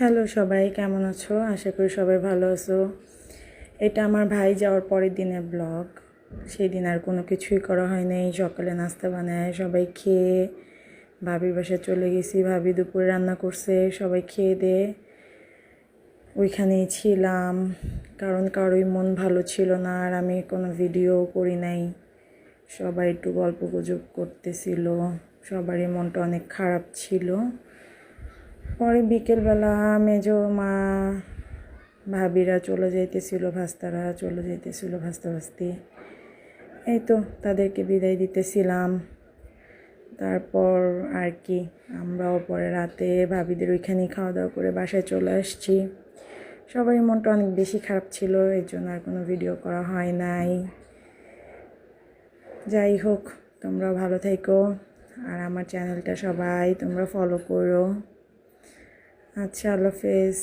Hello সবাই, কেমন আছো? আশা করি সবাই ভালো আছো। এটা আমার ভাই যাওয়ার পরের দিনের ব্লগ। সেই দিন আর কোনো কিছুই করা হয় নাই। সকালে নাস্তা বানায় সবাই খেয়ে ভাবির বাসায় চলে গেছি। ভাবি দুপুরে রান্না করছে, সবাই খেয়ে দিয়ে ওইখানেই ছিলাম। কারণ কারোই মন ভালো ছিল না, আর আমি কোনো ভিডিও করি নাই। সবাই একটু গল্প গুজব করতেছিল, সবারই মনটা অনেক খারাপ ছিল। পরে বিকেলবেলা মেজো মা ভাবিরা চলে যাইতেছিল, ভাস্তারা চলে যাইতেছিল ভাস্তা ভাস্তি। এই তো তাদেরকে বিদায় দিতেছিলাম। তারপর আর কি আমরাও পরে রাতে ভাবিদের ওইখানেই খাওয়া দাওয়া করে বাসায় চলে আসছি। সবারই মনটা অনেক বেশি খারাপ ছিল, এর জন্য আর কোনো ভিডিও করা হয় নাই। যাই হোক, তোমরাও ভালো থেকো, আর আমার চ্যানেলটা সবাই তোমরা ফলো করো। আচ্ছা, আল্লাহ হাফেজ।